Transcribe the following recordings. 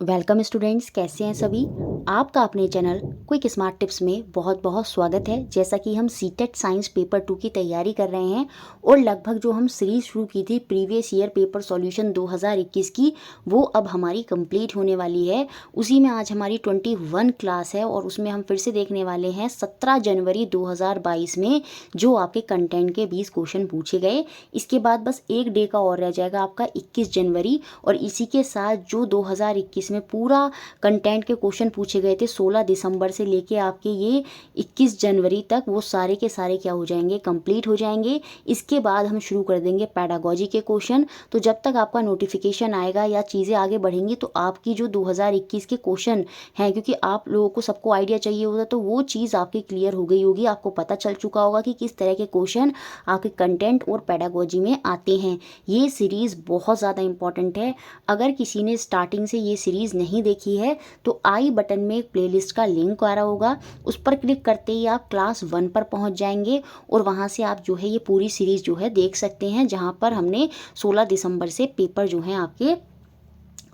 Welcome students, कैसे हैं सभी। आपका अपने चैनल क्विक स्मार्ट टिप्स में बहुत बहुत स्वागत है। जैसा कि हम सीटेट साइंस पेपर 2 की तैयारी कर रहे हैं और लगभग जो हम सीरीज़ शुरू की थी प्रीवियस ईयर पेपर सॉल्यूशन 2021 की, वो अब हमारी कंप्लीट होने वाली है। उसी में आज हमारी 21 क्लास है और उसमें हम फिर से देखने वाले हैं 17 जनवरी 2022 में जो आपके कंटेंट के 20 क्वेश्चन पूछे गए। इसके बाद बस एक डे का और रह जाएगा आपका 21 जनवरी, और इसी के साथ जो 2021 में पूरा कंटेंट के क्वेश्चन पूछे गए थे 16 दिसंबर से लेके आपके ये 21 जनवरी तक, वो सारे के सारे क्या हो जाएंगे, कंप्लीट हो जाएंगे। इसके बाद हम शुरू कर देंगे पैडागोजी के क्वेश्चन। तो जब तक आपका नोटिफिकेशन आएगा या चीज़ें आगे बढ़ेंगी तो आपकी जो 2021 के क्वेश्चन हैं, क्योंकि आप लोगों को सबको आइडिया चाहिए होता, तो वो चीज़ आपकी क्लियर हो गई होगी, आपको पता चल चुका होगा कि किस तरह के क्वेश्चन आपके कंटेंट और पैडागोजी में आते हैं। ये सीरीज़ बहुत ज़्यादा इंपॉर्टेंट है। अगर किसी ने स्टार्टिंग से ये सीरीज़ नहीं देखी है तो आई बटन में एक प्लेलिस्ट का लिंक आ रहा होगा, उस पर क्लिक करते ही आप क्लास 1 पर पहुंच जाएंगे और वहां से आप जो है ये पूरी सीरीज़ जो है देख सकते हैं, जहां पर हमने 16 दिसंबर से पेपर जो हैं आपके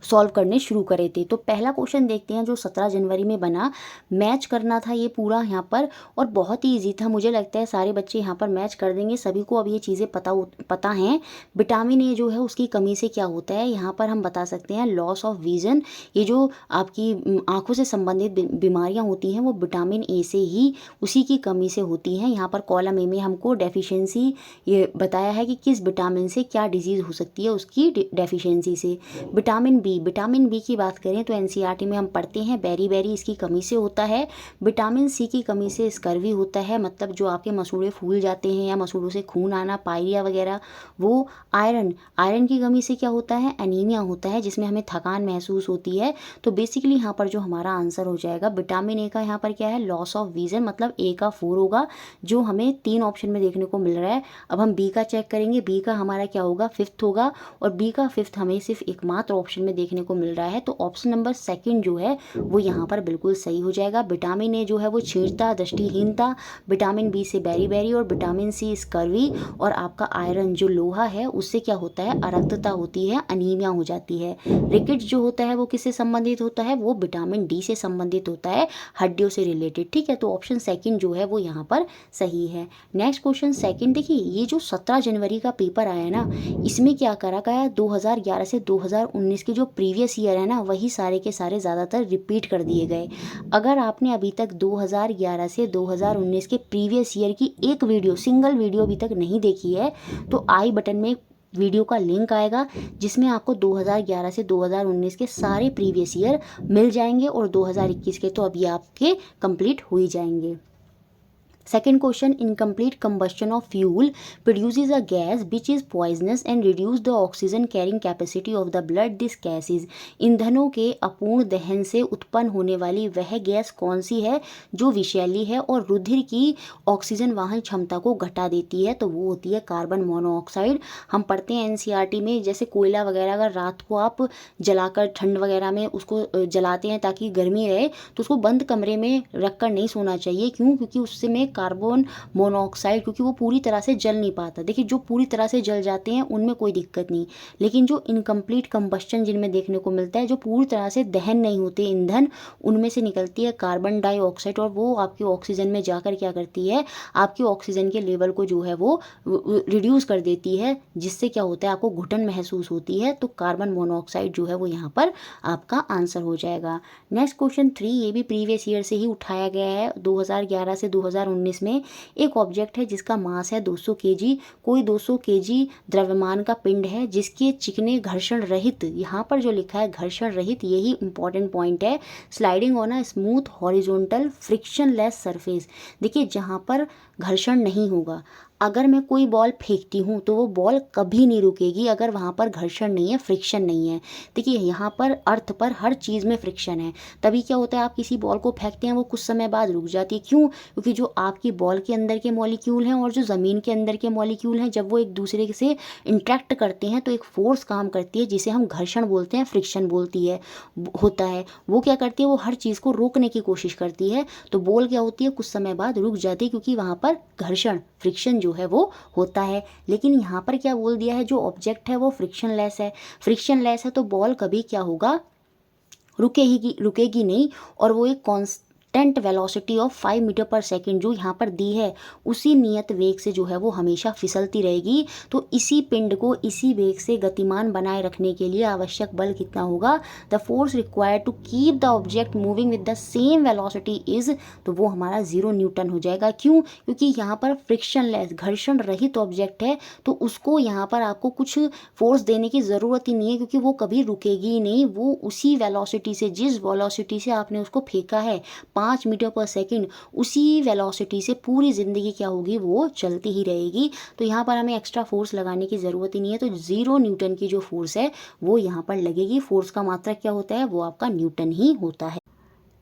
सॉल्व करने शुरू करे थे। तो पहला क्वेश्चन देखते हैं जो 17 जनवरी में बना। मैच करना था ये पूरा यहाँ पर, और बहुत ही ईजी था। मुझे लगता है सारे बच्चे यहाँ पर मैच कर देंगे, सभी को अब ये चीज़ें पता हैं। विटामिन ए जो है उसकी कमी से क्या होता है, यहाँ पर हम बता सकते हैं लॉस ऑफ विजन। ये जो आपकी आंखों से संबंधित बीमारियाँ होती हैं वो विटामिन ए से ही, उसी की कमी से होती हैं। यहाँ पर कॉलम ए में हमको डेफिशिएंसी ये बताया है कि किस विटामिन से क्या डिजीज़ हो सकती है उसकी डेफिशिएंसी से। विटामिन बी की बात करें तो एनसीईआरटी में हम पढ़ते हैं बेरी इसकी कमी से होता है। विटामिन सी की कमी से स्कर्वी होता है, मतलब जो आपके मसूड़े फूल जाते हैं या मसूड़ों से खून आना, पायरिया वगैरह, वो। आयरन की कमी से क्या होता है, एनीमिया होता है, जिसमें हमें थकान महसूस होती है। तो बेसिकली यहाँ पर जो हमारा आंसर हो जाएगा विटामिन ए का, यहाँ पर क्या है, लॉस ऑफ विजन, मतलब ए का 4 होगा, जो हमें 3 ऑप्शन में देखने को मिल रहा है। अब हम बी का चेक करेंगे, बी का हमारा क्या होगा, 5th होगा, और बी का 5th हमें सिर्फ एकमात्र ऑप्शन में देखने को मिल रहा है। तो ऑप्शन नंबर 2 जो है वो यहाँ पर बिल्कुल सही हो जाएगा। विटामिन ए जो है वो छींचता, दृष्टिहीनता, विटामिन बी से बेरी और विटामिन सी स्कर्वी, और आपका आयरन जो लोहा है उससे क्या होता है, अरक्तता होती है, अनीमिया हो जाती है। रिकेट्स जो होता है वो किससे संबंधित होता है, वो विटामिन डी से संबंधित होता है, हड्डियों से रिलेटेड। ठीक है, तो ऑप्शन 2 जो है वो यहाँ पर सही है। नेक्स्ट क्वेश्चन 2 देखिए, ये जो 17 जनवरी का पेपर आया ना, इसमें क्या करा गया, 2011 से 2019 के जो प्रीवियस ईयर है ना, वही सारे के सारे ज़्यादातर रिपीट कर दिए गए। अगर आपने अभी तक 2011 से 2019 के प्रीवियस ईयर की एक वीडियो, सिंगल वीडियो अभी तक नहीं देखी है, तो आई बटन में वीडियो का लिंक आएगा जिसमें आपको 2011 से 2019 के सारे प्रीवियस ईयर मिल जाएंगे, और 2021 के तो अभी आपके कंप्लीट हो ही जाएंगे। Second question, incomplete combustion of fuel produces a gas which is poisonous and reduce the oxygen carrying capacity of the blood. This gas is, ईंधनों के अपूर्ण दहन से उत्पन्न होने वाली वह गैस कौन सी है जो विषैली है और रुधिर की ऑक्सीजन वाहन क्षमता को घटा देती है, तो वो होती है कार्बन मोनोऑक्साइड। हम पढ़ते हैं एनसीईआरटी में, जैसे कोयला वगैरह अगर रात को आप जलाकर ठंड वगैरह में उसको जलाते हैं ताकि गर्मी रहे, तो उसको बंद कमरे में रख कर नहीं सोना चाहिए। क्यों? क्योंकि उससे में कार्बन मोनोऑक्साइड, क्योंकि वो पूरी तरह से जल नहीं पाता। देखिए, जो पूरी तरह से जल जाते हैं उनमें कोई दिक्कत नहीं, लेकिन जो इनकम्प्लीट कंबस्टन जिनमें देखने को मिलता है, जो पूरी तरह से दहन नहीं होते ईंधन, उनमें से निकलती है कार्बन डाइऑक्साइड, और वो आपकी ऑक्सीजन में जाकर क्या करती है, आपकी ऑक्सीजन के लेवल को जो है वो रिड्यूस कर देती है, जिससे क्या होता है, आपको घुटन महसूस होती है। तो कार्बन मोनोऑक्साइड जो है वो यहाँ पर आपका आंसर हो जाएगा। नेक्स्ट क्वेश्चन 3, ये भी प्रीवियस ईयर से ही उठाया गया है। 2011 से 2019 में एक ऑब्जेक्ट है जिसका मास है 200 केजी। कोई 200 केजी द्रव्यमान का पिंड है जिसके चिकने घर्षण रहित, यहाँ पर जो लिखा है घर्षण रहित, यही इंपॉर्टेंट पॉइंट है, sliding on a smooth horizontal frictionless surface. देखिए, जहाँ पर घर्षण नहीं होगा, अगर मैं कोई बॉल फेंकती हूँ तो वो बॉल कभी नहीं रुकेगी अगर वहाँ पर घर्षण नहीं है, फ्रिक्शन नहीं है। देखिए, यहाँ पर अर्थ पर हर चीज़ में फ्रिक्शन है, तभी क्या होता है, आप किसी बॉल को फेंकते हैं वो कुछ समय बाद रुक जाती है। क्यों? क्योंकि जो आपकी बॉल के अंदर के मॉलिक्यूल हैं और जो ज़मीन के अंदर के मॉलिक्यूल हैं, जब वो एक दूसरे से इंटरेक्ट करते हैं तो एक फोर्स काम करती है जिसे हम घर्षण बोलते हैं, फ्रिक्शन बोलती है होता है। वो क्या करती है, वो हर चीज़ को रोकने की कोशिश करती है, तो बॉल क्या होती है, कुछ समय बाद रुक जाती है, क्योंकि वहाँ पर घर्षण, फ्रिक्शन जो है वो होता है। लेकिन यहाँ पर क्या बोल दिया है, जो ऑब्जेक्ट है वो फ्रिक्शनलेस है। फ्रिक्शनलेस है तो बॉल कभी क्या होगा, रुकेगी नहीं, और वो एक constant velocity of 5 metre per second जो यहाँ पर दी है उसी नियत वेग से जो है वो हमेशा फिसलती रहेगी। तो इसी पिंड को इसी वेग से गतिमान बनाए रखने के लिए आवश्यक बल कितना होगा, the force required to keep the object moving with the same velocity is, तो वो हमारा 0 न्यूटन हो जाएगा। क्यों? क्योंकि यहाँ पर फ्रिक्शनलेस घर्षण रहित ऑब्जेक्ट है, तो उसको यहाँ पर आपको कुछ फोर्स देने की ज़रूरत ही नहीं है, क्योंकि वो कभी रुकेगी ही नहीं। वो उसी वेलोसिटी से, जिस वेलोसिटी से आपने उसको फेंका है 5 मीटर पर सेकेंड, उसी वेलोसिटी से पूरी ज़िंदगी क्या होगी, वो चलती ही रहेगी। तो यहाँ पर हमें एक्स्ट्रा फोर्स लगाने की ज़रूरत ही नहीं है। तो 0 न्यूटन की जो फोर्स है वो यहाँ पर लगेगी। फोर्स का मात्रक क्या होता है, वो आपका न्यूटन ही होता है।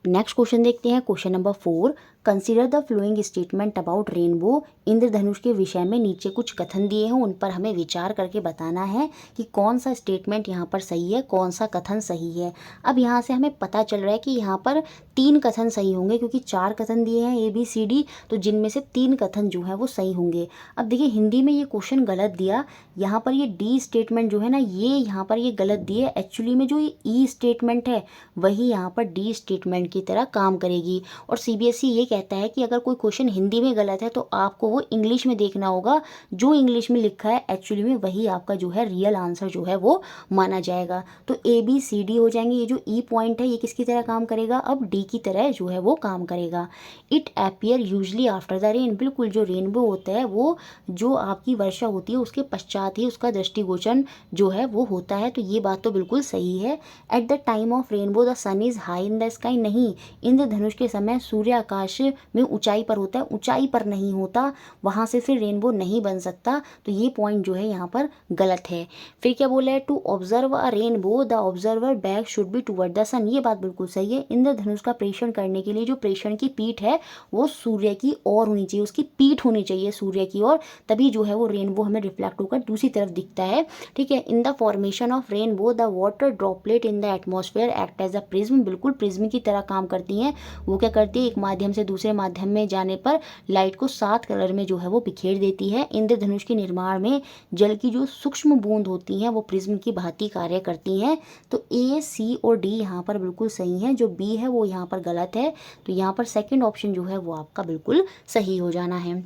नेक्स्ट क्वेश्चन देखते हैं, question number 4। Consider the following statement about rainbow. इंद्रधनुष के विषय में नीचे कुछ कथन दिए हैं, उन पर हमें विचार करके बताना है कि कौन सा स्टेटमेंट यहाँ पर सही है, कौन सा कथन सही है। अब यहाँ से हमें पता चल रहा है कि यहाँ पर 3 कथन सही होंगे, क्योंकि 4 कथन दिए हैं ABCD, तो जिनमें से 3 कथन जो है वो सही होंगे। अब देखिए हिंदी में ये क्वेश्चन गलत दिया, यहाँ पर ये D स्टेटमेंट जो है ना, ये यहाँ पर ये गलत दिए। एक्चुअली में जो ये E स्टेटमेंट है वही यहाँ पर D स्टेटमेंट की तरह काम करेगी। और CBSE ये कहता है कि अगर कोई क्वेश्चन हिंदी में गलत है तो आपको वो इंग्लिश में देखना होगा। जो इंग्लिश में लिखा है एक्चुअली में वही आपका जो है रियल आंसर जो है वो माना जाएगा। तो ABCD हो जाएंगे। ये जो E पॉइंट है ये किसकी तरह काम करेगा, अब D की तरह जो है वो काम करेगा। It appear usually after the rain, बिल्कुल जो रेनबो होता है वो जो आपकी वर्षा होती है उसके पश्चात ही उसका दृष्टिगोचर जो है वो होता है। तो ये बात तो बिल्कुल सही है। At the time of rainbow the sun is high in the sky, नहीं, इंद्रधनुष के समय सूर्य आकाश में ऊंचाई पर होता है, ऊंचाई पर नहीं होता, वहां से फिर रेनबो नहीं बन सकता। तो ये पॉइंट जो है यहाँ पर गलत है। फिर क्या बोला है, to observe a rainbow the observer back should be toward the sun, ये बात बिल्कुल सही है। इंद्रधनुष का प्रेषण करने के लिए जो प्रेषण की पीठ है वो सूर्य की ओर होनी चाहिए, उसकी पीठ होनी चाहिए सूर्य की ओर, तभी जो है वो रेनबो हमें रिफ्लेक्ट होकर दूसरी तरफ दिखता है। ठीक है। In the formation of rainbow the water droplet in the atmosphere act as a prism, बिल्कुल प्रिज्म की तरह काम करती हैं। वो क्या करती है, एक माध्यम से दूसरे माध्यम में जाने पर लाइट को 7 कलर में जो है वो बिखेर देती है। इंद्रधनुष के निर्माण में जल की जो सूक्ष्म बूंद होती हैं वो प्रिज्म की भांति कार्य करती हैं। तो A, C और D यहाँ पर बिल्कुल सही हैं। जो B है वो यहाँ पर गलत है। तो यहाँ पर सेकंड ऑप्शन जो है वो आपका बिल्कुल सही हो जाना है।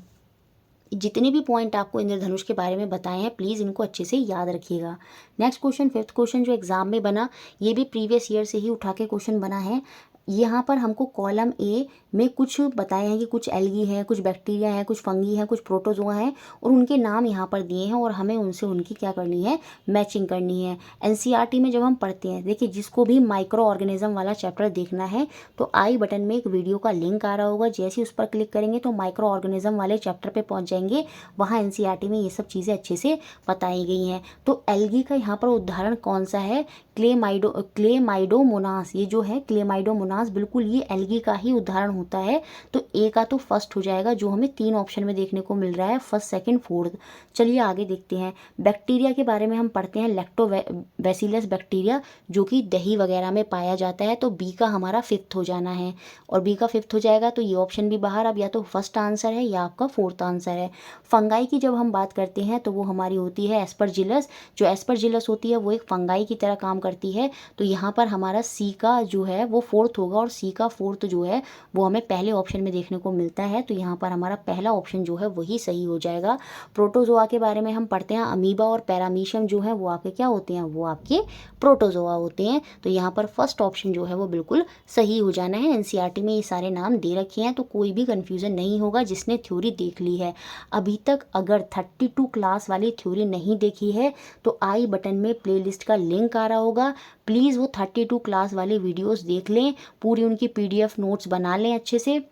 जितने भी पॉइंट आपको इंद्रधनुष के बारे में बताए हैं प्लीज़ इनको अच्छे से याद रखिएगा। नेक्स्ट क्वेश्चन, 5th क्वेश्चन जो एग्जाम में बना, ये भी प्रीवियस ईयर से ही उठा के क्वेश्चन बना है। यहाँ पर हमको कॉलम A में कुछ बताए हैं कि कुछ एल्गी हैं, कुछ बैक्टीरिया हैं, कुछ फंगी हैं, कुछ प्रोटोजोआ हैं, और उनके नाम यहाँ पर दिए हैं और हमें उनसे उनकी क्या करनी है, मैचिंग करनी है। NCERT में जब हम पढ़ते हैं, देखिए जिसको भी माइक्रो ऑर्गेनिज्म वाला चैप्टर देखना है तो आई बटन में एक वीडियो का लिंक आ रहा होगा, जैसे उस पर क्लिक करेंगे तो माइक्रो ऑर्गेनिज्म वाले चैप्टर पर पहुँच जाएंगे। वहाँ NCERT में ये सब चीज़ें अच्छे से बताई गई हैं। तो एल्गी का यहाँ पर उदाहरण कौन सा है, क्लेमाइडोमोनास, ये जो है क्लेमाइडोमोनास बिल्कुल ये एल्गी का ही उदाहरण होता है। तो A का तो फर्स्ट हो जाएगा, जो हमें 3 ऑप्शन में देखने को मिल रहा है, फर्स्ट, सेकंड, फोर्थ। चलिए आगे देखते हैं। बैक्टीरिया के बारे में हम पढ़ते हैं, लैक्टोबैसिलस बैक्टीरिया जो कि दही वगैरह में पाया जाता है। तो B का हमारा 5th हो जाना है, और B का 5th हो जाएगा तो ये ऑप्शन भी बाहर। अब या तो फर्स्ट आंसर है या आपका 4th आंसर है। फंगाई की जब हम बात करते हैं तो वो हमारी होती है एस्परजिलस। जो एस्परजिलस होती है वो एक फंगाई की तरह काम करती है। तो यहाँ पर हमारा C का जो है वो 4th होगा, और C का 4th जो है वो हमें पहले ऑप्शन में देखने को मिलता है। तो यहाँ पर हमारा पहला ऑप्शन जो है वही सही हो जाएगा। प्रोटोजोआ के बारे में हम पढ़ते हैं, अमीबा और पैरामीशियम जो है वो आपके क्या होते हैं, वो आपके प्रोटोजोआ होते हैं। तो यहाँ पर फर्स्ट ऑप्शन जो है वो बिल्कुल सही हो जाना है। NCERT में ये सारे नाम दे रखे हैं तो कोई भी कन्फ्यूज़न नहीं होगा जिसने थ्योरी देख ली है। अभी तक अगर 32 क्लास वाली थ्योरी नहीं देखी है तो आई बटन में प्लेलिस्ट का लिंक आ रहा होगा, प्लीज़ वो 32 क्लास वाले वीडियोस देख लें, पूरी उनकी PDF नोट्स बना लें अच्छे से,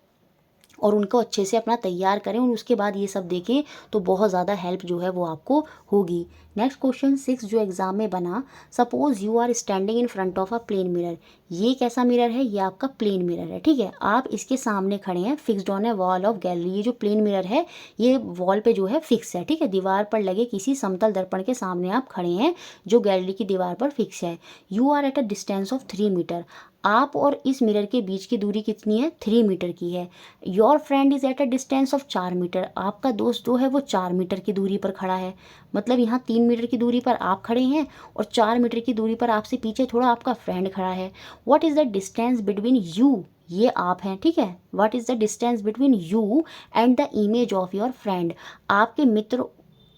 और उनको अच्छे से अपना तैयार करें, और उसके बाद ये सब देखें तो बहुत ज़्यादा हेल्प जो है वो आपको होगी। नेक्स्ट क्वेश्चन 6 जो एग्जाम में बना, suppose you are standing in front of a plane mirror. ये कैसा मिरर है, ये आपका प्लेन मिरर है। ठीक है, आप इसके सामने खड़े हैं, fixed on A wall of gallery. ये जो प्लेन मिरर है ये वॉल पे जो है फिक्स है। ठीक है, दीवार पर लगे किसी समतल दर्पण के सामने आप खड़े हैं जो गैलरी की दीवार पर फिक्स है। You are at a distance of 3 metre. आप और इस मिरर के बीच की दूरी कितनी है, 3 मीटर की है। Your friend is at a distance of 4 metre. आपका दोस्त जो है वो 4 मीटर की दूरी पर खड़ा है। मतलब यहाँ 3 मीटर की दूरी पर आप खड़े हैं और 4 मीटर की दूरी पर आपसे पीछे थोड़ा आपका फ्रेंड खड़ा है। What is the distance between you, ये आप हैं, ठीक है। What is the distance between you and the image of your friend, आपके मित्र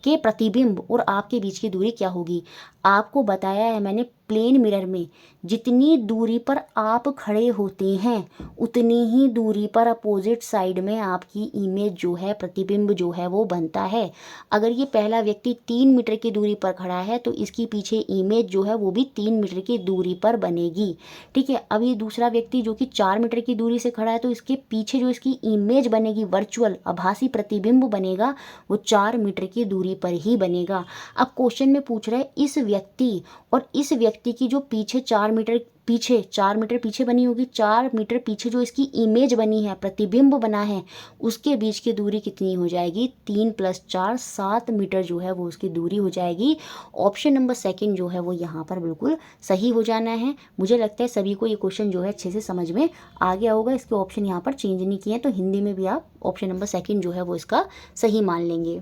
के प्रतिबिंब और आपके बीच की दूरी क्या होगी। आपको बताया है मैंने प्लेन मिरर में जितनी दूरी पर आप खड़े होते हैं उतनी ही दूरी पर अपोजिट साइड में आपकी इमेज जो है, प्रतिबिंब जो है वो बनता है। अगर ये पहला व्यक्ति 3 मीटर की दूरी पर खड़ा है तो इसकी पीछे इमेज जो है वो भी 3 मीटर की दूरी पर बनेगी, ठीक है। अब ये दूसरा व्यक्ति जो कि 4 मीटर की दूरी से खड़ा है तो इसके पीछे जो इसकी इमेज बनेगी, वर्चुअल आभासी प्रतिबिंब बनेगा, वो 4 मीटर की दूरी पर ही बनेगा। अब क्वेश्चन में पूछ रहा है इस व्यक्ति और इस व्यक्ति की जो पीछे 4 मीटर पीछे बनी होगी, 4 मीटर पीछे जो इसकी इमेज बनी है, प्रतिबिंब बना है, उसके बीच की दूरी कितनी हो जाएगी, 3 + 4 7 मीटर जो है वो उसकी दूरी हो जाएगी। ऑप्शन नंबर सेकंड जो है वो यहाँ पर बिल्कुल सही हो जाना है। मुझे लगता है सभी को ये क्वेश्चन जो है अच्छे से समझ में आ गया होगा। इसके ऑप्शन यहाँ पर चेंज नहीं किए हैं, तो हिंदी में भी आप ऑप्शन नंबर सेकंड जो है वो इसका सही मान लेंगे।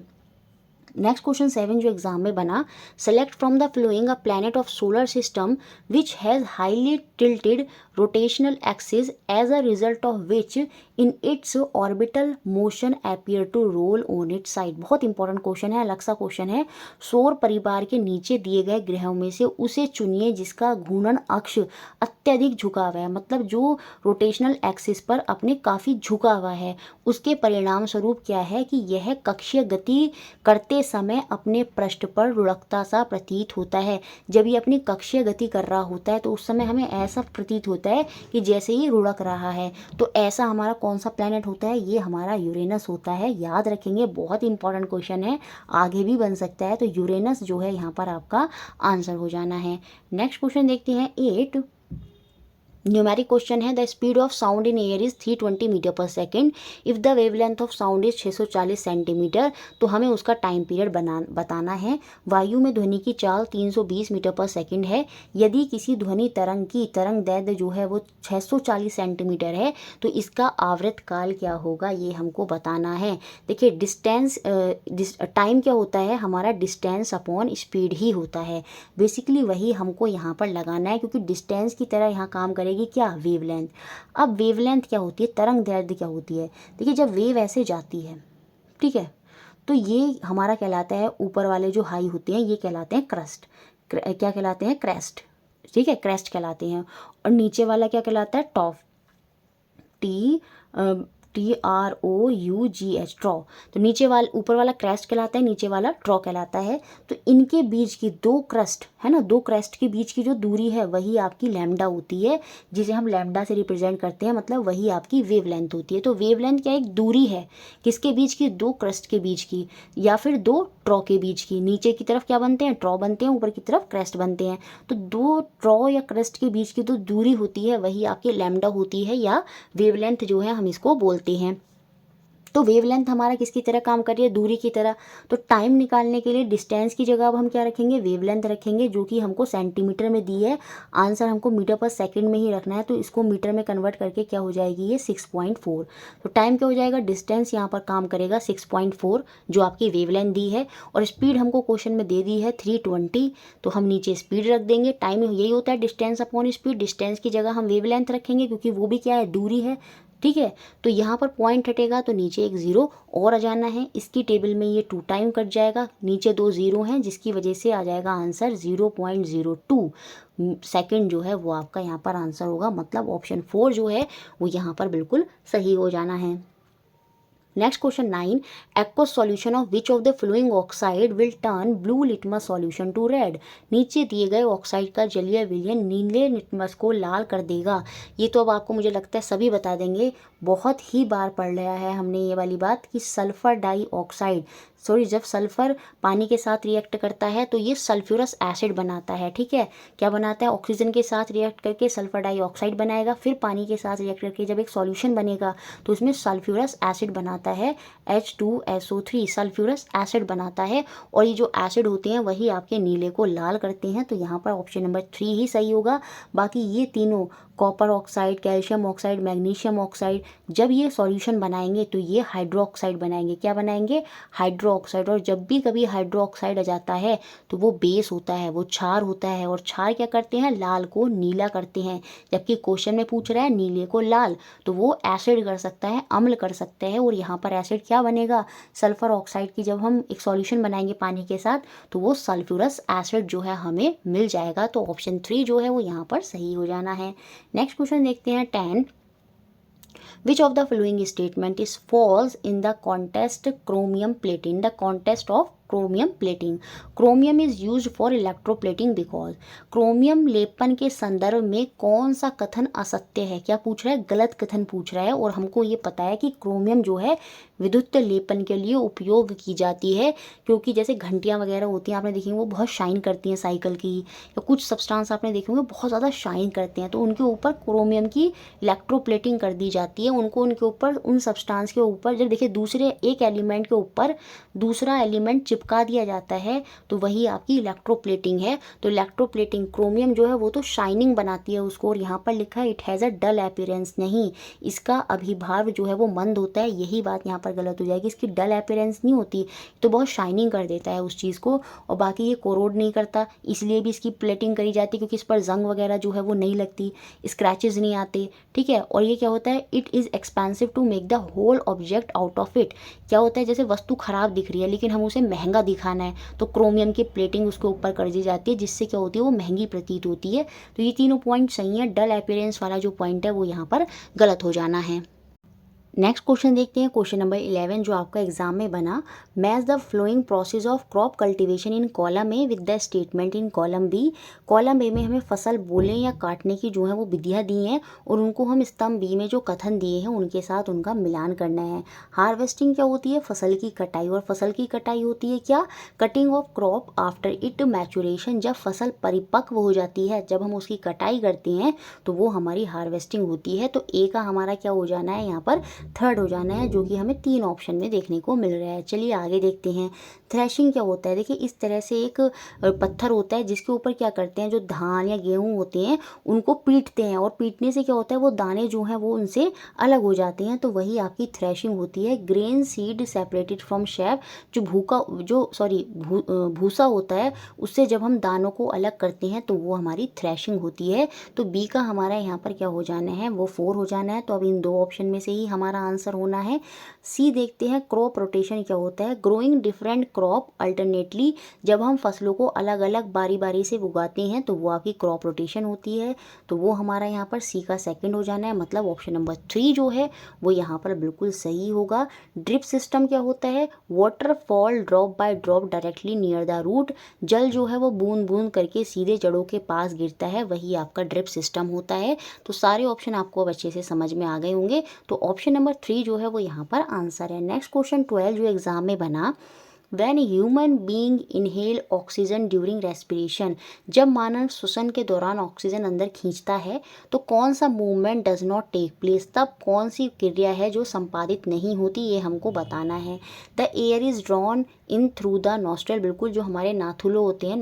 नेक्स्ट क्वेश्चन 7 जो एग्जाम में बना, select from the following a planet of solar system which has highly tilted rotational axis as a result of which in its orbital motion appear to roll on its side. बहुत important question है, अलग सा question है। सौर परिवार के नीचे दिए गए ग्रहों में से उसे चुनिए जिसका घूर्णन अक्ष अत्यधिक झुका हुआ है, मतलब जो रोटेशनल एक्सिस पर अपने काफ़ी झुका हुआ है। उसके परिणाम स्वरूप क्या है कि यह कक्षीय गति करते समय अपने पृष्ठ पर रुड़कता सा प्रतीत होता है। जब ये अपनी कक्षीय गति कर रहा होता है तो उस समय हमें ऐसा प्रतीत होता है कि जैसे ही रुड़क रहा है। तो ऐसा हमारा कौन सा प्लैनेट होता है, ये हमारा यूरेनस होता है। याद रखेंगे, बहुत इंपॉर्टेंट क्वेश्चन है, आगे भी बन सकता है। तो यूरेनस जो है यहाँ पर आपका आंसर हो जाना है। नेक्स्ट क्वेश्चन देखते हैं 8। न्यूमेरिक क्वेश्चन है, the speed of sound in air is 320 meter per second if the wavelength of sound is 640 centimeter. तो हमें उसका टाइम पीरियड बताना है। वायु में ध्वनि की चाल 320 मीटर पर सेकेंड है। यदि किसी ध्वनि तरंग की तरंग दैर्ध्य जो है वो 640 सेंटीमीटर है तो इसका आवर्त काल क्या होगा, ये हमको बताना है। देखिए डिस्टेंस टाइम क्या होता है हमारा, डिस्टेंस अपॉन स्पीड ही होता है। बेसिकली वही हमको यहाँ पर लगाना है, क्योंकि डिस्टेंस की तरह यहाँ काम करेगी क्या, वेवलेंथ। अब वेवलेंथ क्या होती है, तरंग दैर्ध्य क्या होती है। देखिए जब वेव ऐसे जाती है, ठीक है, तो ये हमारा कहलाता है, ऊपर वाले जो हाई होते हैं ये कहलाते हैं क्रस्ट, क्या कहलाते हैं, क्रेस्ट, ठीक है, क्रेस्ट कहलाते हैं। और नीचे वाला क्या कहलाता है, टॉप, TROUGH, ट्रॉ। तो नीचे वाला, ऊपर वाला क्रेस्ट कहलाता है, नीचे वाला ट्रॉ कहलाता है। तो इनके बीच की दो क्रस्ट है ना, दो क्रेस्ट के बीच की जो दूरी है वही आपकी लैम्डा होती है, जिसे हम लैम्डा से रिप्रेजेंट करते हैं, मतलब वही आपकी वेवलेंथ होती है। तो वेवलेंथ क्या, एक दूरी है किसके बीच की, दो क्रस्ट के बीच की, या फिर दो ट्रॉ के बीच की। नीचे की तरफ क्या बनते हैं, ट्रॉ बनते हैं, ऊपर की तरफ क्रेस्ट बनते हैं। तो दो ट्रॉ या क्रेस्ट के बीच की जो दूरी होती है वही आपकी लैम्डा होती है, या वेवलेंथ जो है हम इसको बोलते हैं। तो वेवलेंथ हमारा किसकी तरह काम कर रही है, दूरी की तरह। तो टाइम निकालने के लिए डिस्टेंस की जगह अब हम क्या रखेंगे, वेवलेंथ रखेंगे, जो कि हमको सेंटीमीटर में दी है। आंसर हमको मीटर पर सेकंड में ही रखना है, तो इसको मीटर में कन्वर्ट करके क्या हो जाएगी, ये 6.4। तो टाइम क्या हो जाएगा, डिस्टेंस यहाँ पर काम करेगा 6.4 जो आपकी वेवलेंथ दी है। और स्पीड हमको क्वेश्चन में दे दी है 320, तो हम नीचे स्पीड रख देंगे। टाइम यही होता है डिस्टेंस अपॉन स्पीड, डिस्टेंस की जगह हम वेवलेंथ रखेंगे क्योंकि वो भी क्या है, दूरी है, ठीक है। तो यहाँ पर पॉइंट हटेगा तो नीचे एक ज़ीरो और आ जाना है। इसकी टेबल में ये 2 टाइम कट जाएगा, नीचे 2 ज़ीरो हैं, जिसकी वजह से आ जाएगा आंसर 0.02 सेकंड जो है वो आपका यहाँ पर आंसर होगा। मतलब ऑप्शन 4 जो है वो यहाँ पर बिल्कुल सही हो जाना है। Next question 9, aqueous solution of which of the following oxide will turn blue litmus solution to red. नीचे दिए गए ऑक्साइड का जलीय विलयन नीले लिटमस को लाल कर देगा। ये तो अब आपको मुझे लगता है सभी बता देंगे, बहुत ही बार पढ़ लिया है हमने ये वाली बात कि सल्फर डाइऑक्साइड, जब सल्फर पानी के साथ रिएक्ट करता है तो ये सल्फ्यूरस एसिड बनाता है, ठीक है। क्या बनाता है, ऑक्सीजन के साथ रिएक्ट करके सल्फर डाइऑक्साइड बनाएगा, फिर पानी के साथ रिएक्ट करके जब एक सॉल्यूशन बनेगा तो उसमें सल्फ्यूरस एसिड बनाता है, H2SO3 सल्फ्यूरस एसिड बनाता है। और ये जो एसिड होते हैं वही आपके नीले को लाल करते हैं। तो यहाँ पर ऑप्शन नंबर 3 ही सही होगा। बाकी ये तीनों copper oxide, calcium oxide, magnesium oxide, जब ये सॉल्यूशन बनाएंगे तो ये हाइड्रो ऑक्साइड बनाएंगे। क्या बनाएंगे? Hydro oxide. और जब भी कभी हाइड्रो ऑक्साइड आ जाता है तो वो बेस होता है, वो क्षार होता है, और क्षार क्या करते हैं? लाल को नीला करते हैं। जबकि क्वेश्चन में पूछ रहा है नीले को लाल, तो वो एसिड कर सकता है, अम्ल कर सकता है। और यहाँ पर एसिड क्या बनेगा? सल्फर ऑक्साइड की जब हम एक सॉल्यूशन बनाएंगे पानी के साथ तो वो सल्फ्यूरस एसिड जो है हमें मिल जाएगा। तो ऑप्शन 3 जो है वो यहाँ पर सही हो जाना है। नेक्स्ट क्वेश्चन देखते हैं 10। Which of the following statement is false in the contest chromium plating? The contest of chromium plating. Chromium is used for electroplating because. Chromium लेपन के संदर्भ में कौन सा कथन असत्य है? क्या पूछ रहा है? गलत कथन पूछ रहा है। और हमको ये पता है कि क्रोमियम जो है विद्युत लेपन के लिए उपयोग की जाती है, क्योंकि जैसे घंटियां वगैरह होती हैं आपने देखी वो बहुत शाइन करती हैं साइकिल की, या कुछ सब्सटेंस आपने देखे होंगे बहुत ज़्यादा शाइन करते हैं, तो उनके ऊपर क्रोमियम की इलेक्ट्रोप्लेटिंग कर दी जाती है। उनको उनके ऊपर उन सब्सटेंस के ऊपर जब देखिए दूसरे एक एलिमेंट के ऊपर दूसरा एलिमेंट चिपका दिया जाता है तो वही आपकी इलेक्ट्रोप्लेटिंग है। तो इलेक्ट्रोप्लेटिंग क्रोमियम जो है वो तो शाइनिंग बनाती है उसको, और यहाँ पर लिखा है it has a dull appearance, नहीं, इसका अभिभाव जो है वो मंद होता है। यही बात यहाँ पर गलत हो जाएगी। इसकी डल अपीयरेंस नहीं होती, तो बहुत शाइनिंग कर देता है उस चीज़ को। और बाकी ये कोरोड नहीं करता, इसलिए भी इसकी प्लेटिंग करी जाती है, क्योंकि इस पर जंग वगैरह जो है वो नहीं लगती, स्क्रैचेस नहीं आते, ठीक है। और ये क्या होता है? It is expensive to make the whole object out of it. क्या होता है? जैसे वस्तु खराब दिख रही है लेकिन हम उसे महंगा दिखाना है तो क्रोमियम की प्लेटिंग उसके ऊपर कर दी जाती है, जिससे क्या होती है? वो महंगी प्रतीत होती है। तो ये तीनों पॉइंट सही है। डल अपीयरेंस वाला जो पॉइंट है वो यहाँ पर गलत हो जाना है। नेक्स्ट क्वेश्चन देखते हैं, क्वेश्चन नंबर 11 जो आपका एग्जाम में बना। Match the following process of crop cultivation in column A with the statement in column B. Column A में हमें फसल बोने या काटने की जो है वो विधियाँ दी हैं, और उनको हम स्तंभ बी में जो कथन दिए हैं उनके साथ उनका मिलान करना है। हार्वेस्टिंग क्या होती है? फसल की कटाई। और फसल की कटाई होती है क्या? Cutting of crop after it maturation. जब फसल परिपक्व हो जाती है, जब हम उसकी कटाई करते हैं तो वो हमारी हार्वेस्टिंग होती है। तो ए का हमारा क्या हो जाना है? यहाँ पर थर्ड हो जाना है, जो कि हमें 3 ऑप्शन में देखने को मिल रहा है। चलिए आगे देखते हैं। थ्रेशिंग क्या होता है? देखिए इस तरह से एक पत्थर होता है जिसके ऊपर क्या करते हैं, जो धान या गेहूं होते हैं उनको पीटते हैं, और पीटने से क्या होता है? वो दाने जो हैं वो उनसे अलग हो जाते हैं, तो वही आपकी थ्रेशिंग होती है। Grain seed separated from chef. भूसा होता है उससे जब हम दानों को अलग करते हैं तो वो हमारी थ्रेशिंग होती है। तो बी का हमारा यहाँ पर क्या हो जाना है? वो 4 हो जाना है। तो अब इन 2 ऑप्शन में से ही हमारा आंसर होना है। सी देखते हैं, क्रॉप रोटेशन क्या होता है? Growing different crop alternately. जब हम फसलों को अलग अलग बारी बारी से उगाते हैं तो वो आपकी क्रॉप रोटेशन होती है। तो वो हमारा यहाँ पर सी का सेकंड हो जाना है, मतलब ऑप्शन नंबर 3 जो है वो यहाँ पर बिल्कुल सही होगा। ड्रिप सिस्टम क्या होता है? Water fall drop by drop directly near the root. जल जो है वो बूंद बूंद करके सीधे जड़ों के पास गिरता है, वही आपका ड्रिप सिस्टम होता है। तो सारे ऑप्शन आपको अब अच्छे से समझ में आ गए होंगे। तो ऑप्शन नंबर 3 जो है वो यहाँ पर आंसर है। नेक्स्ट क्वेश्चन 12 जो एग्जाम में बना। When human being inhale oxygen during respiration. जब मानव श्वसन के दौरान ऑक्सीजन अंदर खींचता है तो कौन सा movement does not take place? तब कौन सी क्रिया है जो संपादित नहीं होती, ये हमको बताना है। The air is drawn in through the nostril. बिल्कुल, जो हमारे नाथुलों होते हैं,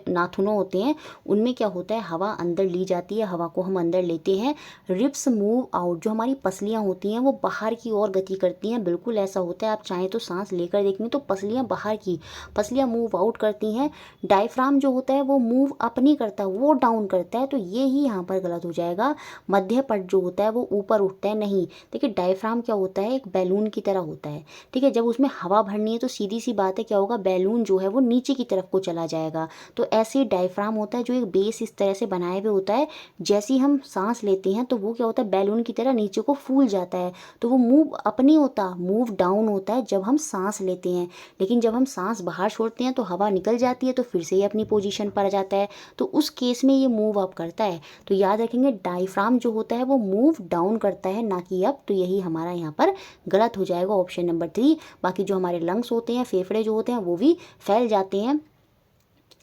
नाथुनों होते हैं, उनमें क्या होता है? हवा अंदर ली जाती है, हवा को हम अंदर लेते हैं। Ribs move out. जो हमारी पसलियाँ होती हैं वो बाहर की ओर गति करती हैं, बिल्कुल ऐसा होता है। आप चाहें तो सांस लेकर देखेंगे तो पसलियाँ बाहर की पसलियाँ मूव आउट करती हैं। डायफ्राम जो होता है वो मूव अप नहीं करता, वो डाउन करता है। तो ये ही यहाँ पर गलत हो जाएगा। मध्य पट जो होता है वो ऊपर उठता है, नहीं। देखिए डायफ्राम क्या होता है? एक बैलून की तरह होता है, ठीक है। जब उसमें हवा भरनी है तो सीधी सी बात है क्या होगा? बैलून जो है वो नीचे की तरफ को चला जाएगा। तो ऐसे डायफ्राम होता है जो एक बेस इस तरह से बनाए हुए होता है। जैसे ही हम सांस लेते हैं तो वो क्या होता है? बैलून की तरह नीचे को फूल जाता है। तो वो मूव अप नहीं होता, मूव डाउन होता है जब हम सांस लेते हैं। लेकिन जब हम सांस बाहर छोड़ते हैं तो हवा निकल जाती है, तो फिर से ये अपनी पोजीशन पर आ जाता है। तो उस केस में ये मूव अप करता है। तो याद रखेंगे डायफ्राम जो होता है वो मूव डाउन करता है, ना कि अप। तो यही हमारा यहाँ पर गलत हो जाएगा, ऑप्शन नंबर 3। बाकी जो हमारे लंग्स होते हैं, फेफड़े जो होते हैं, वो भी फैल जाते हैं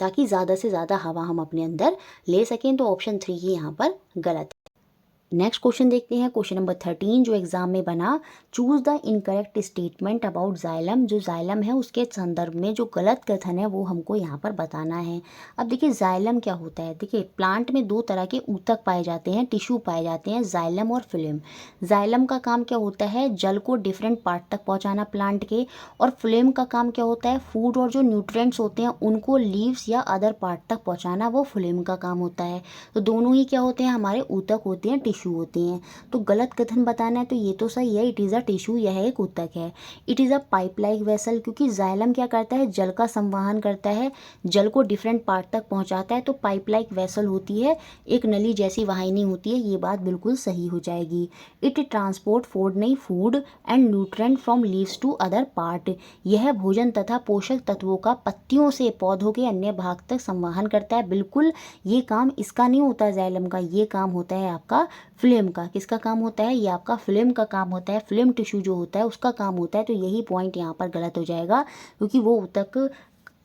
ताकि ज़्यादा से ज़्यादा हवा हम अपने अंदर ले सकें। तो ऑप्शन 3 ही यहाँ पर गलत है। नेक्स्ट क्वेश्चन देखते हैं, क्वेश्चन नंबर 13 जो एग्जाम में बना, choose the incorrect statement about xylem. जो जाइलम है उसके संदर्भ में जो गलत कथन है वो हमको यहाँ पर बताना है। अब देखिए जाइलम क्या होता है, देखिए प्लांट में दो तरह के ऊतक पाए जाते हैं, टिश्यू पाए जाते हैं, जाइलम और फिल्म। जाइलम का काम क्या होता है, जल को डिफरेंट पार्ट तक पहुँचाना प्लांट के, और फिल्म का काम क्या होता है, फूड और जो न्यूट्रिएंट्स होते हैं उनको लीव्स या अदर पार्ट तक पहुँचाना, वो फिल्म का काम होता है। तो दोनों ही क्या होते हैं, हमारे ऊतक होते हैं, टिश्यू होते हैं। तो गलत कथन बताना है तो ये तो सही है, इट इज़ अ टिश्यू, यह एक ऊतक है। It is a pipe like vessel, क्योंकि जाइलम क्या करता है, जल का संवहन करता है, जल को डिफरेंट पार्ट तक पहुंचाता है। तो पाइप लाइक वेसल होती है, एक नली जैसी वाहिनी होती है, ये बात बिल्कुल सही हो जाएगी। इट ट्रांसपोर्ट फूड, नहीं food and nutrient from leaves to other part, यह भोजन तथा पोषक तत्वों का पत्तियों से पौधों के अन्य भाग तक संवहन करता है। बिल्कुल ये काम इसका नहीं होता जाइलम का, ये काम होता है आपका फिल्म का। किसका काम होता है, ये आपका फिल्म का काम होता है, फिल्म टिश्यू जो होता है उसका काम होता है। तो यही पॉइंट यहाँ पर गलत हो जाएगा, क्योंकि वो ऊतक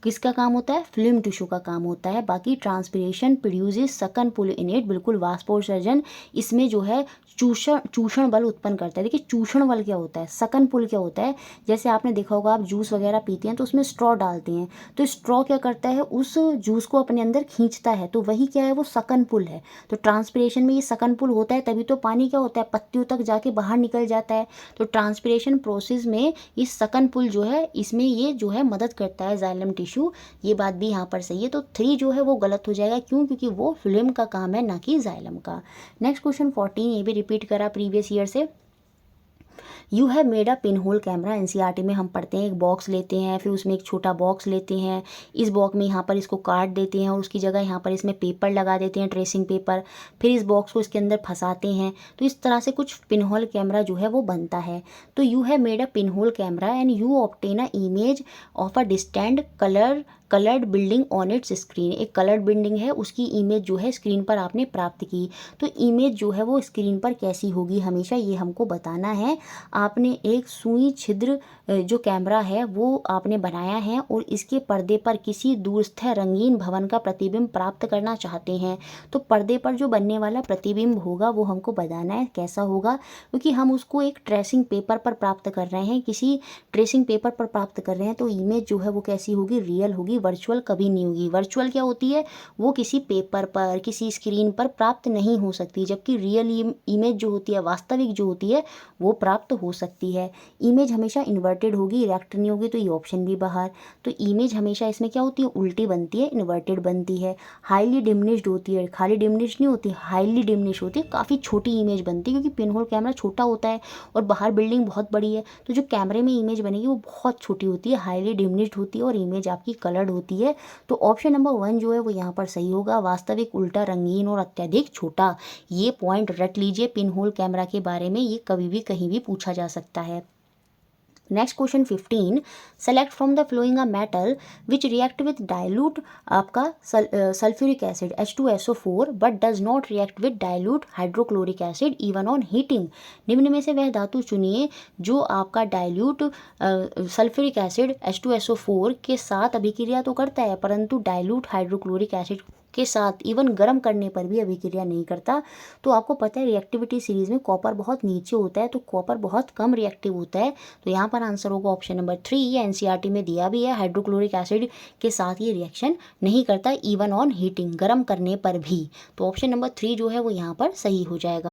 किसका काम होता है, फिल्म टिश्यू का काम होता है। बाकी ट्रांसपिरेशन प्रोड्यूसेस सकन पुल इन इट, बिल्कुल वाष्पोत्सर्जन इसमें जो है चूषण बल उत्पन्न करता है। देखिए चूषण बल क्या होता है, सकन पुल क्या होता है, जैसे आपने देखा होगा आप जूस वगैरह पीते हैं तो उसमें स्ट्रॉ डालते हैं, तो स्ट्रॉ क्या करता है, उस जूस को अपने अंदर खींचता है, तो वही क्या है, वो सकन पुल है। तो ट्रांसपिरेशन में ये सकन पुल होता है, तभी तो पानी क्या होता है, पत्तियों तक जाके बाहर निकल जाता है। तो ट्रांसपिरेशन प्रोसेस में ये सकन पुल जो है, इसमें ये जो है मदद करता है जाइलम टिश्यू, ये बात भी यहाँ पर सही है। तो 3 जो है वो गलत हो जाएगा, क्यों, क्योंकि वो फिल्म का काम है ना कि जाइलम का। नेक्स्ट क्वेश्चन 14 ये भी रिपीट करा प्रीवियस ईयर से। You have made a pin hole camera, NCERT में हम पढ़ते हैं, एक बॉक्स लेते हैं, फिर उसमें एक छोटा बॉक्स लेते हैं, इस बॉक्स में यहाँ पर इसको काट देते हैं और उसकी जगह यहाँ पर इसमें पेपर लगा देते हैं, ट्रेसिंग पेपर, फिर इस बॉक्स को इसके अंदर फंसाते हैं। तो इस तरह से कुछ पिन होल कैमरा जो है वो बनता है। तो you have made a pin hole camera and you obtain a image of a distant coloured building on it's screen, एक कलर्ड बिल्डिंग है उसकी इमेज जो है स्क्रीन पर आपने प्राप्त की। तो इमेज जो है वो स्क्रीन पर कैसी होगी, हमेशा ये हमको बताना है। आपने एक सुई छिद्र जो कैमरा है वो आपने बनाया है और इसके पर्दे पर किसी दूरस्थ रंगीन भवन का प्रतिबिंब प्राप्त करना चाहते हैं। तो पर्दे पर जो बनने वाला प्रतिबिंब होगा वो हमको बताना है कैसा होगा, क्योंकि हम उसको एक ट्रेसिंग पेपर पर प्राप्त कर रहे हैं, किसी ट्रेसिंग पेपर पर प्राप्त कर रहे हैं। तो इमेज जो है वो कैसी होगी, रियल होगी, वर्चुअल कभी नहीं होगी। वर्चुअल क्या होती है, वो किसी पेपर पर किसी स्क्रीन पर प्राप्त नहीं हो सकती, जबकि रियल इमेज जो होती है, वास्तविक जो होती है, वो प्राप्त हो सकती है। इमेज हमेशा इन्वर्टेड होगी, इरेक्ट नहीं होगी, तो ये ऑप्शन भी बाहर। तो इमेज हमेशा इसमें क्या होती है, उल्टी बनती है, इन्वर्टेड बनती है। हाईली डिमिनिश्ड होती है, खाली डिमिनिश्ड नहीं होती, हाईली डिमिनिश्ड होती है, काफ़ी छोटी इमेज बनती है, क्योंकि पिन होल कैमरा छोटा होता है और बाहर बिल्डिंग बहुत बड़ी है, तो जो कैमरे में इमेज बनेगी वो बहुत छोटी होती है, हाईली डिमिनिश्ड होती है और इमेज आपकी कलर्ड होती है। तो ऑप्शन नंबर 1 जो है वो यहाँ पर सही होगा, वास्तविक, उल्टा, रंगीन और अत्यधिक छोटा। ये पॉइंट रट लीजिए, पिन होल कैमरा के बारे में ये कभी भी कहीं भी पूछा जा सकता है। Next question 15, select from the following a metal which react with dilute आपका sulphuric acid H2SO4 but does not react with dilute hydrochloric acid even on heating. निम्न में से वह धातु चुनिए जो आपका डाइल्यूट सल्फ्यूरिक एसिड H2SO4 के साथ अभिक्रिया तो करता है, परंतु डाइल्यूट हाइड्रोक्लोरिक एसिड के साथ इवन गर्म करने पर भी अभिक्रिया नहीं करता। तो आपको पता है रिएक्टिविटी सीरीज में कॉपर बहुत नीचे होता है, तो कॉपर बहुत कम रिएक्टिव होता है। तो यहाँ पर आंसर होगा ऑप्शन नंबर 3, ये एनसीईआरटी में दिया भी है, हाइड्रोक्लोरिक एसिड के साथ ये रिएक्शन नहीं करता इवन ऑन हीटिंग, गर्म करने पर भी। तो ऑप्शन नंबर 3 जो है वो यहाँ पर सही हो जाएगा।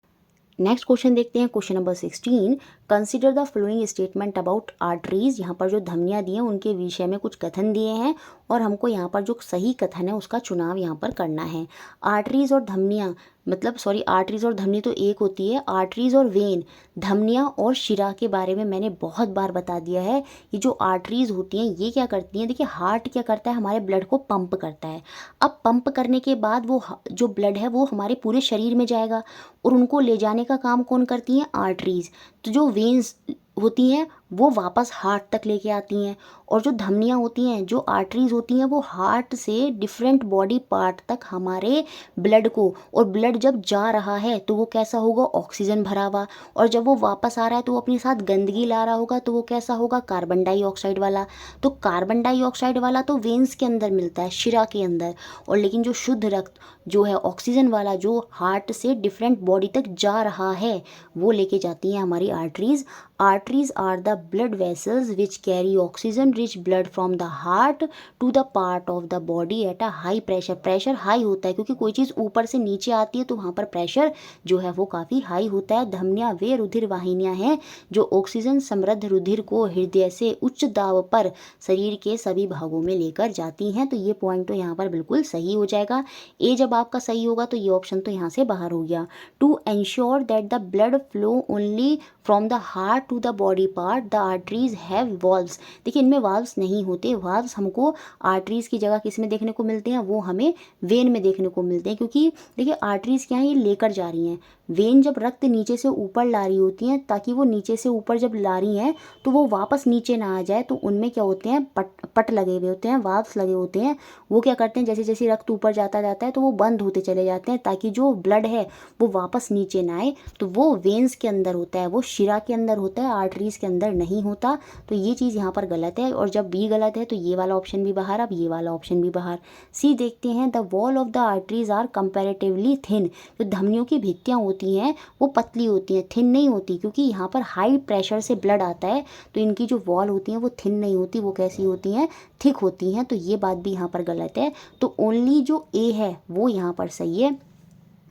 नेक्स्ट क्वेश्चन देखते हैं, question number 16, consider the following statement about arteries. यहाँ पर जो धमनियाँ दी हैं उनके विषय में कुछ कथन दिए हैं और हमको यहाँ पर जो सही कथन है उसका चुनाव यहाँ पर करना है। आर्टरीज और धमनियाँ आर्टरीज और धमनी तो एक होती है, आर्टरीज और वेन, धमनियाँ और शिरा के बारे में मैंने बहुत बार बता दिया है। ये जो आर्टरीज होती हैं ये क्या करती हैं, देखिए हार्ट क्या करता है, हमारे ब्लड को पंप करता है। अब पंप करने के बाद वो जो ब्लड है वो हमारे पूरे शरीर में जाएगा और उनको ले जाने का काम कौन करती हैं, आर्टरीज। तो जो वेन्स होती हैं वो वापस हार्ट तक लेके आती हैं। और जो धमनियाँ होती हैं, जो आर्टरीज होती हैं, वो हार्ट से डिफरेंट बॉडी पार्ट तक हमारे ब्लड को, और ब्लड जब जा रहा है तो वो कैसा होगा, ऑक्सीजन भरा हुआ, और जब वो वापस आ रहा है तो वो अपने साथ गंदगी ला रहा होगा, तो वो कैसा होगा, कार्बन डाइऑक्साइड वाला। तो कार्बन डाइऑक्साइड वाला तो वेन्स के अंदर मिलता है, शिरा के अंदर, और लेकिन जो शुद्ध रक्त जो है ऑक्सीजन वाला, जो हार्ट से डिफरेंट बॉडी तक जा रहा है, वो लेके जाती हैं हमारी arteries. Arteries are the blood vessels which carry oxygen rich blood from the heart to the part of the body at a high pressure. Pressure high होता है क्योंकि कोई चीज़ ऊपर से नीचे आती है तो वहाँ पर प्रेशर जो है वो काफ़ी हाई होता है। धमनियाँ वे रुधिर वाहिनियाँ हैं जो ऑक्सीजन समृद्ध रुधिर को हृदय से उच्च दाब पर शरीर के सभी भागों में लेकर जाती हैं। तो ये पॉइंट तो यहाँ पर बिल्कुल सही हो जाएगा। ए जब आपका सही होगा तो ये ऑप्शन तो यहाँ से बाहर हो गया। To ensure that the blood flow only from the heart to the body part the arteries have valves. देखिए इनमें वाल्व्स नहीं होते। वाल्व्स हमको आर्टरीज की जगह किस में देखने को मिलते हैं, वो हमें वेन में देखने को मिलते हैं, क्योंकि देखिए आर्टरीज क्या है, ये लेकर जा रही हैं। वेन जब रक्त नीचे से ऊपर ला रही होती हैं, ताकि वो नीचे से ऊपर जब ला रही हैं तो वो वापस नीचे ना आ जाए, तो उनमें क्या होते हैं, पट लगे हुए होते हैं, वाल्व्स लगे होते हैं। वो क्या करते हैं, जैसे जैसे रक्त ऊपर जाता जाता है तो वो बंद होते चले जाते हैं, ताकि जो ब्लड है वो वापस नीचे ना आए। तो वो वेन्स के अंदर होता है, वो शिरा के अंदर होता है, आर्टरीज के अंदर नहीं होता। तो ये चीज़ यहाँ पर गलत है। और जब बी गलत है तो ये वाला ऑप्शन भी बाहर, अब ये वाला ऑप्शन भी बाहर। सी देखते हैं, the wall of the arteries are comparatively thin. जो धमनियों की भित्तियाँ होती हैं वो पतली होती हैं, थिन नहीं होती, क्योंकि यहाँ पर हाई प्रेशर से ब्लड आता है। तो इनकी जो वॉल होती हैं वो थिन नहीं होती, वो कैसी होती हैं, थिक होती हैं। तो ये बात भी यहाँ पर गलत है। तो ओनली जो ए है वो यहाँ पर सही है,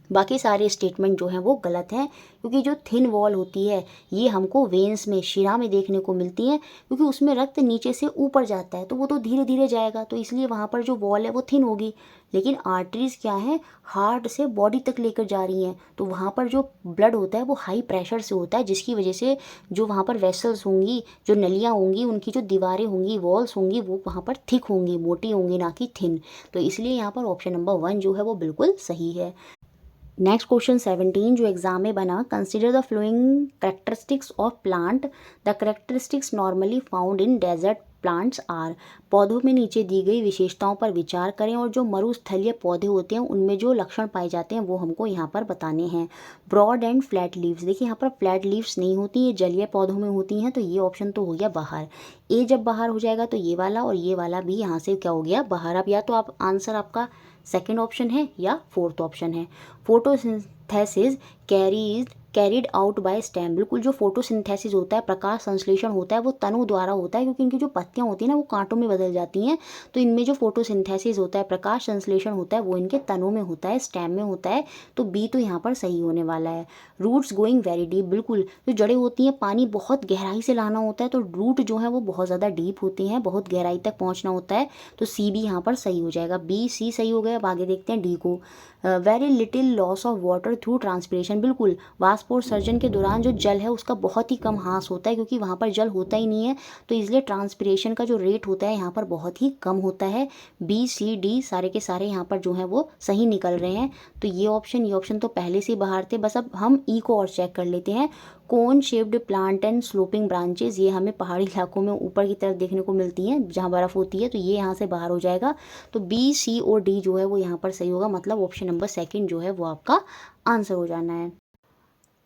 बाकी सारे स्टेटमेंट जो हैं वो गलत हैं। क्योंकि जो थिन वॉल होती है ये हमको वेन्स में, शिरा में देखने को मिलती है, क्योंकि उसमें रक्त नीचे से ऊपर जाता है तो वो तो धीरे धीरे जाएगा, तो इसलिए वहाँ पर जो वॉल है वो थिन होगी। लेकिन आर्टरीज क्या है, हार्ट से बॉडी तक लेकर जा रही हैं, तो वहाँ पर जो ब्लड होता है वो हाई प्रेशर से होता है, जिसकी वजह से जो वहाँ पर वेसल्स होंगी, जो नलियाँ होंगी, उनकी जो दीवारें होंगी, वॉल्स होंगी, वो वहाँ पर थिक होंगी, मोटी होंगी, ना कि थिन। तो इसलिए यहाँ पर ऑप्शन नंबर 1 जो है वो बिल्कुल सही है। नेक्स्ट क्वेश्चन 17 जो एग्जाम में बना, consider the following characteristics of plant. The characteristics normally found in desert plants are. पौधों में नीचे दी गई विशेषताओं पर विचार करें और जो मरुस्थलीय पौधे होते हैं उनमें जो लक्षण पाए जाते हैं वो हमको यहाँ पर बताने हैं। ब्रॉड एंड फ्लैट लीव्स, देखिए यहाँ पर फ्लैट लीव्स नहीं होती, ये जलीय पौधों में होती हैं, तो ये ऑप्शन तो हो गया बाहर। ए जब बाहर हो जाएगा तो ये वाला और ये वाला भी यहाँ से क्या हो गया, बाहर। अब या तो आप आंसर आपका सेकेंड ऑप्शन है या फोर्थ ऑप्शन है। Photosynthesis carried out by stem, बिल्कुल जो फोटोसिंथेसिस होता है, प्रकाश संश्लेषण होता है, वो तनु द्वारा होता है, क्योंकि इनकी जो पत्तियां होती हैं ना वो कांटों में बदल जाती हैं। तो इनमें जो फोटोसिंथेसिस होता है, प्रकाश संश्लेषण होता है, वो इनके तनों में होता है, स्टेम में होता है। तो बी तो यहाँ पर सही होने वाला है। रूट्स गोइंग वेरी डीप, बिल्कुल जो जड़ें होती हैं पानी बहुत गहराई से लाना होता है, तो रूट जो है वो बहुत ज़्यादा डीप होते हैं, बहुत गहराई तक पहुँचना होता है। तो सी भी यहाँ पर सही हो जाएगा, बी सी सही हो गया। अब आगे देखते हैं डी को। Very little loss of water through transpiration, बिल्कुल वाष्पोत्सर्जन के दौरान जो जल है उसका बहुत ही कम ह्रास होता है, क्योंकि वहाँ पर जल होता ही नहीं है, तो इसलिए ट्रांसपिरेशन का जो रेट होता है यहाँ पर बहुत ही कम होता है। बी सी डी सारे के सारे यहाँ पर जो है वो सही निकल रहे हैं। तो ये ऑप्शन तो पहले से बाहर थे। बस अब हम ई को और चेक कर लेते हैं। Cone shaped plant and sloping branches, ये हमें पहाड़ी इलाकों में ऊपर की तरफ देखने को मिलती हैं जहाँ बर्फ़ होती है, तो ये यहाँ से बाहर हो जाएगा। तो बी सी और डी जो है वो यहाँ पर सही होगा, मतलब ऑप्शन नंबर सेकंड जो है वो आपका आंसर हो जाना है।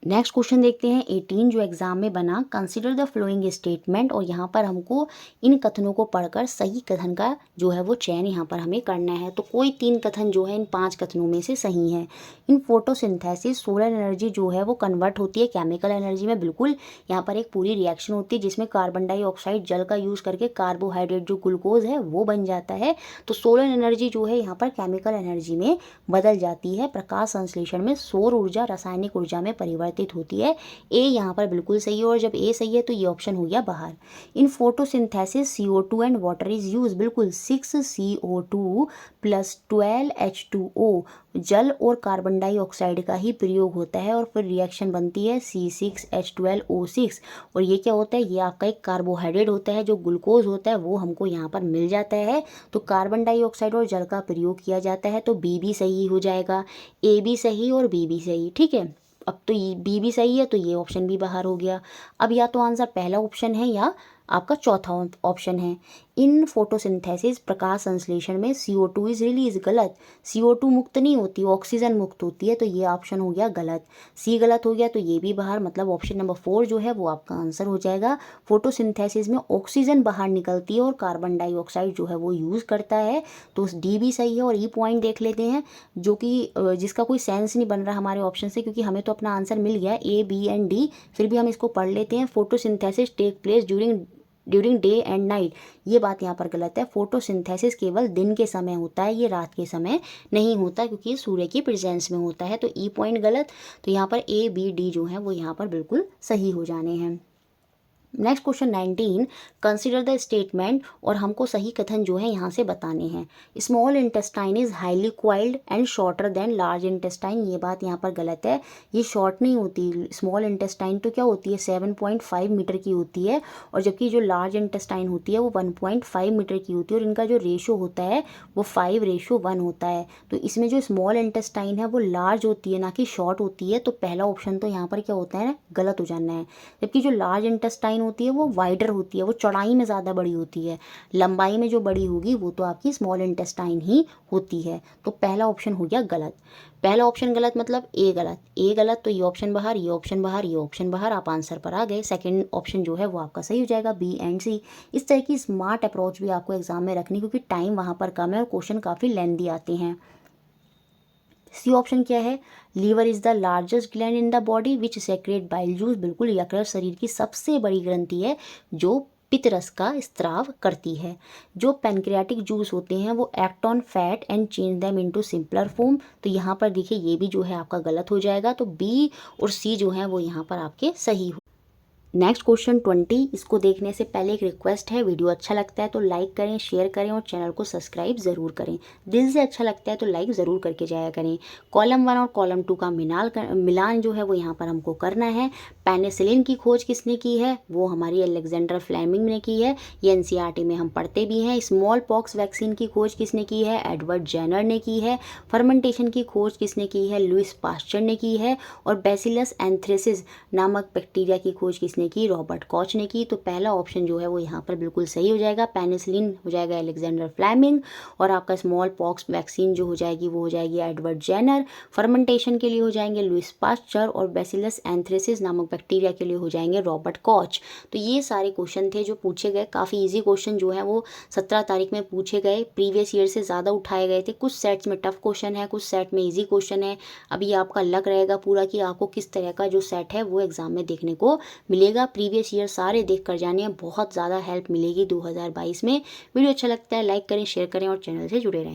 नेक्स्ट क्वेश्चन देखते हैं 18 जो एग्जाम में बना, कंसिडर द फ्लोइंग स्टेटमेंट। और यहाँ पर हमको इन कथनों को पढ़कर सही कथन का जो है वो चयन यहाँ पर हमें करना है। तो कोई 3 कथन जो है इन 5 कथनों में से सही है। इन फोटोसिंथेसिस सोलर एनर्जी जो है वो कन्वर्ट होती है केमिकल एनर्जी में, बिल्कुल यहाँ पर एक पूरी रिएक्शन होती है जिसमें कार्बन डाइऑक्साइड जल का यूज़ करके कार्बोहाइड्रेट जो ग्लूकोज है वो बन जाता है। तो सोलर एनर्जी जो है यहाँ पर केमिकल एनर्जी में बदल जाती है। प्रकाश संश्लेषण में सौर ऊर्जा रासायनिक ऊर्जा में परिवर्तित होती है। ए यहाँ पर बिल्कुल सही है, और जब ए सही है तो ये ऑप्शन हो गया बाहर। In photosynthesis CO2 and water is use, बिल्कुल 6 CO2 प्लस 12 H2O, जल और कार्बन डाइऑक्साइड का ही प्रयोग होता है, और फिर रिएक्शन बनती है C6H12O6। और ये क्या होता है, ये आपका एक कार्बोहाइड्रेट होता है, जो ग्लूकोज होता है वो हमको यहाँ पर मिल जाता है। तो कार्बन डाइऑक्साइड और जल का प्रयोग किया जाता है, तो बी भी सही हो जाएगा। ए भी सही और बी भी सही, ठीक है। अब तो ये बी भी सही है, तो ये ऑप्शन भी बाहर हो गया। अब या तो आंसर पहला ऑप्शन है या आपका चौथा ऑप्शन है। इन फोटोसिंथेसिस प्रकाश संश्लेषण में CO2 इज रिलीज, गलत। CO2 मुक्त नहीं होती, ऑक्सीजन मुक्त होती है, तो ये ऑप्शन हो गया गलत। सी गलत हो गया, तो ये भी बाहर, मतलब ऑप्शन नंबर 4 जो है वो आपका आंसर हो जाएगा। फोटोसिंथेसिस में ऑक्सीजन बाहर निकलती है और कार्बन डाइऑक्साइड जो है वो यूज़ करता है, तो डी भी सही है। और ई पॉइंट देख लेते हैं, जो कि जिसका कोई सेंस नहीं बन रहा हमारे ऑप्शन से, क्योंकि हमें तो अपना आंसर मिल गया ए, बी एंड डी, फिर भी हम इसको पढ़ लेते हैं। Photosynthesis take place during day and night, ये बात यहाँ पर गलत है। फोटोसिंथेसिस केवल दिन के समय होता है, ये रात के समय नहीं होता, क्योंकि ये सूर्य की प्रेजेंस में होता है, तो ई पॉइंट गलत। तो यहाँ पर ए, बी, डी जो है वो यहाँ पर बिल्कुल सही हो जाने हैं। Next question 19, consider the statement, और हमको सही कथन जो है यहाँ से बताने हैं। Small intestine is highly coiled and shorter than large intestine, ये बात यहाँ पर गलत है। ये शॉर्ट नहीं होती, स्मॉल इंटेस्टाइन तो क्या होती है 7.5 मीटर की होती है, और जबकि जो लार्ज इंटेस्टाइन होती है वो 1.5 मीटर की होती है, और इनका जो रेशो होता है वो 5:1 होता है। तो इसमें जो स्मॉल इंटेस्टाइन है वो लार्ज होती है, ना कि शॉर्ट होती है, तो पहला ऑप्शन तो यहाँ पर क्या होता है, गलत हो जाना है। जबकि जो लार्ज इंटेस्टाइन होती है वो वाइडर होती है, वो चौड़ाई में ज़्यादा बड़ी होती है, लंबाई में जो बड़ी होगी वो तो आपकी स्मॉल इंटेस्टाइन ही होती है, तो पहला ऑप्शन हो गया गलत। पहला ऑप्शन गलत मतलब ए गलत, ए गलत, तो ये ऑप्शन बाहर, ये ऑप्शन बाहर, ये ऑप्शन बाहर, आप आंसर पर आ गए। सेकंड ऑप्शन जो है वो आपका सही हो जाएगा, बी एंड सी। इस तरह की स्मार्ट अप्रोच भी आपको एग्जाम में रखनी, क्योंकि टाइम वहाँ पर कम है और क्वेश्चन काफ़ी लेंथी आते हैं। सी ऑप्शन क्या है, liver is the largest gland in the body which secrete bile juice, बिल्कुल यकृत शरीर की सबसे बड़ी ग्रंथि है जो पित्तरस का स्त्राव करती है। जो पैनक्रियाटिक जूस होते हैं वो act on fat and change them into simpler form, तो यहाँ पर देखिए ये भी जो है आपका गलत हो जाएगा, तो बी और सी जो है वो यहाँ पर आपके सही हो। नेक्स्ट क्वेश्चन 20, इसको देखने से पहले एक रिक्वेस्ट है, वीडियो अच्छा लगता है तो लाइक करें, शेयर करें और चैनल को सब्सक्राइब ज़रूर करें। दिल से अच्छा लगता है तो लाइक ज़रूर करके जाया करें। कॉलम 1 और कॉलम 2 का मिलान जो है वो यहाँ पर हमको करना है। पेनिसिलिन की खोज किसने की है, वो हमारी अलेक्जेंडर फ्लेमिंग ने की है, ये एनसीईआरटी में हम पढ़ते भी हैं। स्मॉल पॉक्स वैक्सीन की खोज किसने की है, एडवर्ड जेनर ने की है। फर्मेंटेशन की खोज किसने की है, लुइस पास्चर ने की है। और बैसिलस एंथ्रेसिस नामक बैक्टीरिया की खोज किसने की, रॉबर्ट कॉच ने की। तो पहला ऑप्शन जो है वो यहाँ पर बिल्कुल सही हो जाएगा, पेनिसिलिन हो जाएगा अलेक्जेंडर फ्लेमिंग, और आपका स्मॉल पॉक्स वैक्सीन जो हो जाएगी वो हो जाएगी एडवर्ड जेनर। फर्मेंटेशन के लिए हो जाएंगे लुइस पास्चर, और बैसिलस एंथ्रेसिस नामक बैक्टीरिया के लिए हो जाएंगे रॉबर्ट कॉच। तो ये सारे क्वेश्चन थे जो पूछे गए, काफ़ी ईजी क्वेश्चन जो है वो 17 तारीख में पूछे गए, प्रीवियस ईयर से ज़्यादा उठाए गए थे। कुछ सेट्स में टफ क्वेश्चन है, कुछ सेट में ईजी क्वेश्चन है। अभी आपका लक रहेगा पूरा कि आपको किस तरह का जो सेट है वो एग्जाम में देखने को मिलेगा। प्रीवियस ईयर सारे देख कर जाने हैं, बहुत ज़्यादा हेल्प मिलेगी 2022 में। वीडियो अच्छा लगता है लाइक करें, शेयर करें और चैनल से जुड़े रहें।